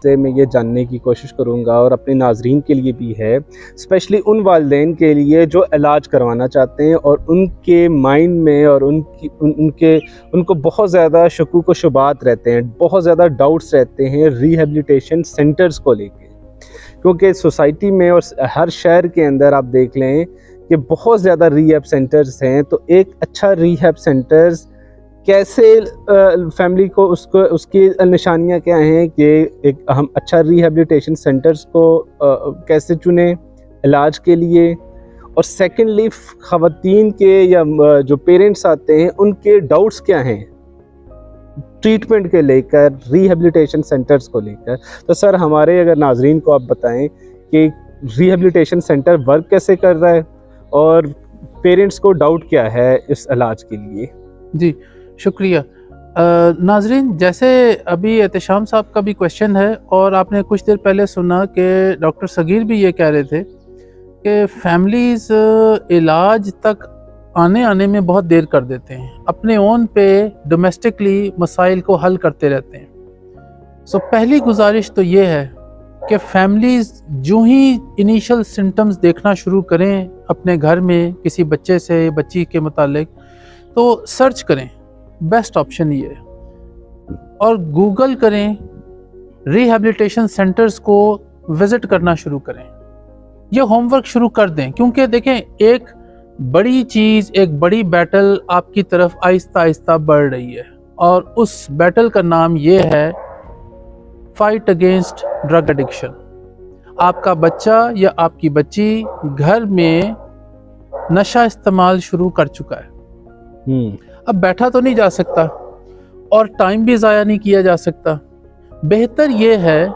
से मैं ये जानने की कोशिश करूँगा और अपने नाज़रीन के लिए भी है, स्पेशली उन वालिदैन के लिए जो इलाज करवाना चाहते हैं और उनके माइंड में और उनको बहुत ज़्यादा शकूक व शुबात रहते हैं, बहुत ज़्यादा डाउट्स रहते हैं रिहैबिलिटेशन सेंटर्स को लेके। क्योंकि सोसाइटी में और हर शहर के अंदर आप देख लें कि बहुत ज़्यादा रिहैब सेंटर्स हैं, तो एक अच्छा रिहैब सेंटर्स कैसे फैमिली को उसकी निशानियां क्या हैं कि एक हम अच्छा रिहैबिलिटेशन सेंटर्स को कैसे चुनें इलाज के लिए, और सेकेंडली ख़वातीन के या जो पेरेंट्स आते हैं उनके डाउट्स क्या हैं ट्रीटमेंट के लेकर, रिहैबिलिटेशन सेंटर्स को लेकर। तो सर हमारे अगर नाजरीन को आप बताएं कि रिहैबिलिटेशन सेंटर वर्क कैसे कर रहा है और पेरेंट्स को डाउट क्या है इस इलाज के लिए। जी शुक्रिया। नाजरीन, जैसे अभी एहतशाम साहब का भी क्वेश्चन है और आपने कुछ देर पहले सुना कि डॉक्टर सगीर भी ये कह रहे थे कि फैमिलीज़ इलाज तक आने में बहुत देर कर देते हैं, अपने ओन पे डोमेस्टिकली मसाइल को हल करते रहते हैं। सो पहली गुजारिश तो ये है कि फैमिलीज़ जो ही इनिशियल सिम्टम्स देखना शुरू करें अपने घर में किसी बच्चे से बच्ची के मुतालिक, तो सर्च करें, बेस्ट ऑप्शन ये है, और गूगल करें, रिहैबिलिटेशन सेंटर्स को विज़िट करना शुरू करें, ये होमवर्क शुरू कर दें। क्योंकि देखें, एक बड़ी चीज़, एक बड़ी बैटल आपकी तरफ आहिस्ता आहिस्ता बढ़ रही है और उस बैटल का नाम ये है फाइट अगेंस्ट ड्रग एडिक्शन। आपका बच्चा या आपकी बच्ची घर में नशा इस्तेमाल शुरू कर चुका है। अब बैठा तो नहीं जा सकता और टाइम भी ज़ाया नहीं किया जा सकता। बेहतर ये है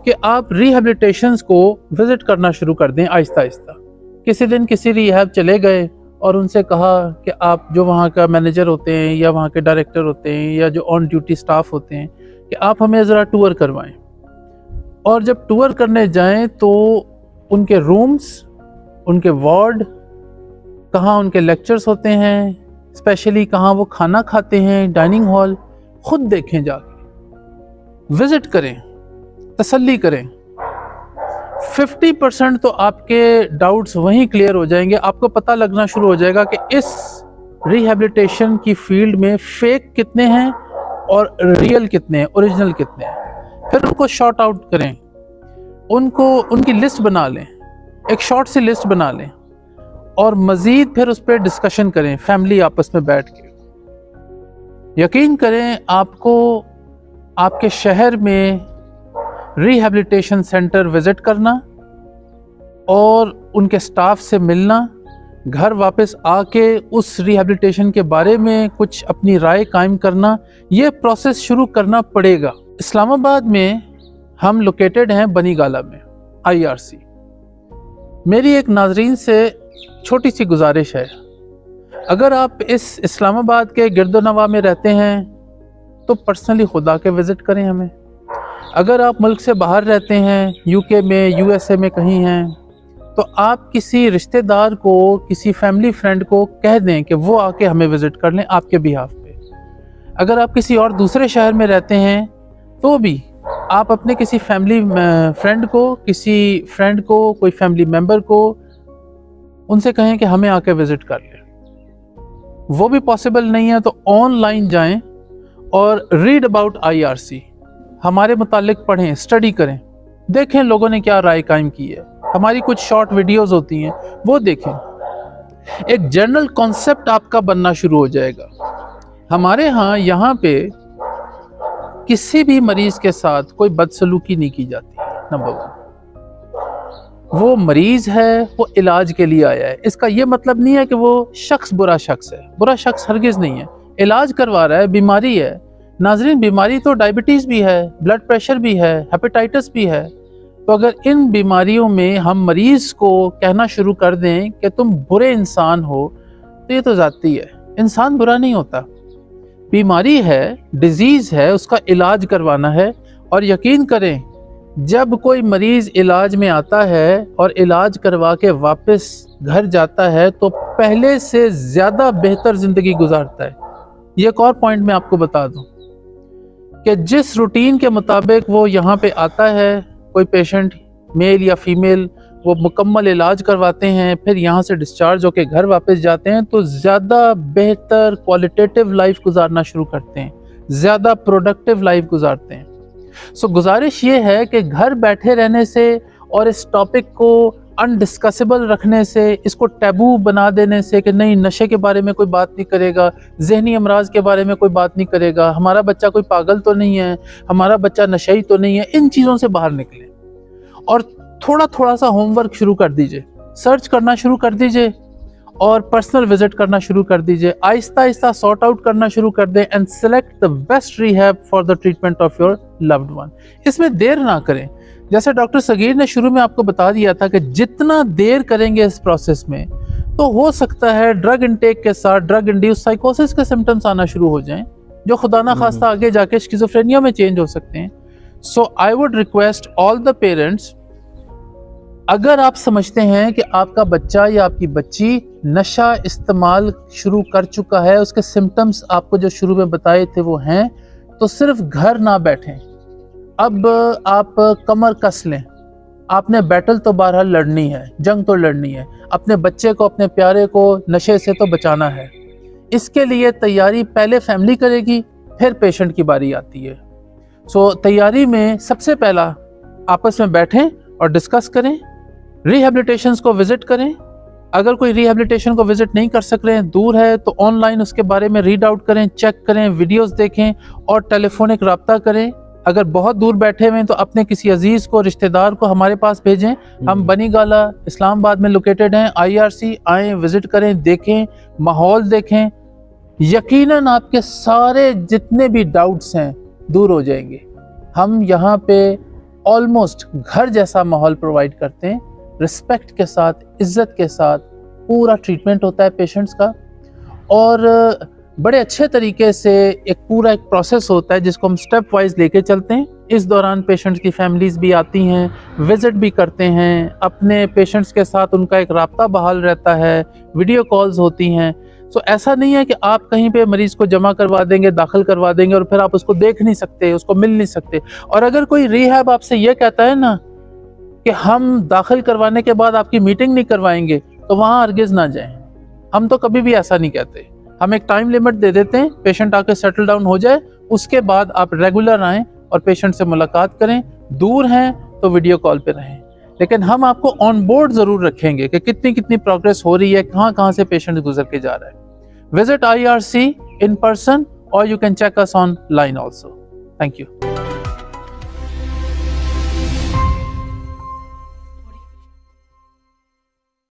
कि आप रिहैबिलिटेशंस को विज़िट करना शुरू कर दें आहिस्ता आहिस्ता। किसी दिन किसी रिहैब चले गए और उनसे कहा कि आप जो वहाँ का मैनेजर होते हैं या वहाँ के डायरेक्टर होते हैं या जो ऑन ड्यूटी स्टाफ होते हैं कि आप हमें ज़रा टूर करवाएं, और जब टूर करने जाएं तो उनके रूम्स, उनके वार्ड, कहाँ उनके लेक्चर्स होते हैं, स्पेशली कहाँ वो खाना खाते हैं, डाइनिंग हॉल, खुद देखें, जाके विज़िट करें, तसल्ली करें। 50% तो आपके डाउट्स वहीं क्लियर हो जाएंगे। आपको पता लगना शुरू हो जाएगा कि इस रिहैबिलिटेशन की फील्ड में फेक कितने हैं और रियल कितने हैं, ओरिजिनल कितने हैं। फिर उनको शॉर्ट आउट करें, उनकी लिस्ट बना लें, एक शॉर्ट सी लिस्ट बना लें और मज़ीद फिर उस पर डिस्कशन करें फैमिली आपस में बैठ के। यकीन करें, आपको आपके शहर में रिहैबिलिटेशन सेंटर विज़िट करना और उनके स्टाफ से मिलना, घर वापस आके उस रिहैबिलिटेशन के बारे में कुछ अपनी राय कायम करना, ये प्रोसेस शुरू करना पड़ेगा। इस्लामाबाद में हम लोकेटेड हैं बनी गाला में, IRC। मेरी एक नाजरीन से छोटी सी गुजारिश है, अगर आप इस इस्लामाबाद के गिरदोनवा में रहते हैं तो पर्सनली खुदा के विज़िट करें हमें। अगर आप मुल्क से बाहर रहते हैं, UK में, USA में कहीं हैं, तो आप किसी रिश्तेदार को, किसी फैमिली फ्रेंड को कह दें कि वो आके हमें विज़िट कर लें आपके बिहाफ पे। अगर आप किसी और दूसरे शहर में रहते हैं तो भी आप अपने किसी फैमिली फ्रेंड को, किसी फ्रेंड को, कोई फैमिली मेम्बर को, उनसे कहें कि हमें आके विज़िट कर लें। वो भी पॉसिबल नहीं है तो ऑनलाइन जाएं और रीड अबाउट IRC, हमारे मुतालिक पढ़ें, स्टडी करें, देखें लोगों ने क्या राय कायम की है। हमारी कुछ शॉर्ट वीडियोस होती हैं, वो देखें। एक जनरल कॉन्सेप्ट आपका बनना शुरू हो जाएगा। हमारे यहाँ पे किसी भी मरीज के साथ कोई बदसलूकी नहीं की जाती। नंबर 1, वो मरीज है, वो इलाज के लिए आया है। इसका ये मतलब नहीं है कि वो शख्स बुरा शख्स है, बुरा शख्स हरगिज़ नहीं है। इलाज करवा रहा है, बीमारी है। नाजरीन, बीमारी तो डायबिटीज़ भी है, ब्लड प्रेशर भी है, हेपेटाइटिस भी है। तो अगर इन बीमारियों में हम मरीज़ को कहना शुरू कर दें कि तुम बुरे इंसान हो, तो ये तो ज़्यादती है। इंसान बुरा नहीं होता, बीमारी है, डिजीज़ है, उसका इलाज करवाना है। और यकीन करें, जब कोई मरीज़ इलाज में आता है और इलाज करवा के वापस घर जाता है तो पहले से ज़्यादा बेहतर ज़िंदगी गुजारता है। ये एक और पॉइंट मैं आपको बता दूं कि जिस रूटीन के मुताबिक वो यहाँ पे आता है, कोई पेशेंट मेल या फीमेल, वो मुकम्मल इलाज करवाते हैं, फिर यहाँ से डिस्चार्ज होकर घर वापस जाते हैं, तो ज़्यादा बेहतर क्वालिटेटिव लाइफ गुजारना शुरू करते हैं, ज़्यादा प्रोडक्टिव लाइफ गुजारते हैं। सो गुजारिश ये है कि घर बैठे रहने से और इस टॉपिक को अनडिस्कसेबल रखने से, इसको टैबू बना देने से कि नहीं नशे के बारे में कोई बात नहीं करेगा, जहनी अमराज के बारे में कोई बात नहीं करेगा, हमारा बच्चा कोई पागल तो नहीं है, हमारा बच्चा नशेई तो नहीं है, इन चीज़ों से बाहर निकलें और थोड़ा थोड़ा सा होमवर्क शुरू कर दीजिए, सर्च करना शुरू कर दीजिए और पर्सनल विजिट करना शुरू कर दीजिए। आहिस्ता आहिस्ता सॉर्ट आउट करना शुरू कर दें and select the best rehab for the treatment of your loved one. इसमें देर ना करें। जैसे डॉक्टर सगीर ने शुरू में आपको बता दिया था कि जितना देर करेंगे इस प्रोसेस में, तो हो सकता है ड्रग इनटेक के साथ ड्रग इंड्यूस साइकोसिस के सिम्टम्स आना शुरू हो जाएं, जो खुदा ना खास्ता आगे जाके स्किज़ोफ्रेनिया में चेंज हो सकते हैं। So I would request all the parents, अगर आप समझते हैं कि आपका बच्चा या आपकी बच्ची नशा इस्तेमाल शुरू कर चुका है, उसके सिम्टम्स आपको जो शुरू में बताए थे वो हैं, तो सिर्फ घर ना बैठें। अब आप कमर कस लें, आपने बैटल तो बहरहाल लड़नी है, जंग तो लड़नी है, अपने बच्चे को, अपने प्यारे को नशे से तो बचाना है। इसके लिए तैयारी पहले फैमिली करेगी, फिर पेशेंट की बारी आती है। सो तैयारी में सबसे पहला आपस में बैठें और डिस्कस करें, रिहैबिलिटेशंस को विजिट करें। अगर कोई रिहैबिलिटेशन को विजिट नहीं कर सक रहे हैं, दूर है, तो ऑनलाइन उसके बारे में रीड आउट करें, चेक करें, वीडियोस देखें और टेलीफोनिक रब्ता करें। अगर बहुत दूर बैठे हुए हैं तो अपने किसी अजीज को, रिश्तेदार को हमारे पास भेजें। हम बनी गाला इस्लामाबाद में लोकेटेड हैं, IRC आएँ, विजिट करें, देखें, माहौल देखें। यकीनन आपके सारे जितने भी डाउट्स हैं दूर हो जाएंगे। हम यहाँ पे ऑलमोस्ट घर जैसा माहौल प्रोवाइड करते हैं, रिस्पेक्ट के साथ, इज्जत के साथ पूरा ट्रीटमेंट होता है पेशेंट्स का, और बड़े अच्छे तरीके से एक प्रोसेस होता है जिसको हम स्टेप वाइज लेके चलते हैं। इस दौरान पेशेंट्स की फैमिलीज़ भी आती हैं, विजिट भी करते हैं, अपने पेशेंट्स के साथ उनका एक राब्ता बहाल रहता है, वीडियो कॉल्स होती हैं। सो ऐसा नहीं है कि आप कहीं पे मरीज़ को जमा करवा देंगे, दाखिल करवा देंगे और फिर आप उसको देख नहीं सकते, उसको मिल नहीं सकते। और अगर कोई रिहैब आपसे ये कहता है ना कि हम दाखिल करवाने के बाद आपकी मीटिंग नहीं करवाएंगे, तो वहाँ हरगिज़ ना जाएं। हम तो कभी भी ऐसा नहीं कहते। हम एक टाइम लिमिट दे देते हैं, पेशेंट आके सेटल डाउन हो जाए, उसके बाद आप रेगुलर आएँ और पेशेंट से मुलाकात करें। दूर हैं तो वीडियो कॉल पे रहें, लेकिन हम आपको ऑन बोर्ड ज़रूर रखेंगे कि कितनी कितनी प्रोग्रेस हो रही है, कहाँ कहाँ से पेशेंट गुजर के जा रहा है। Visit IRC in person or you can check us online also. Thank you.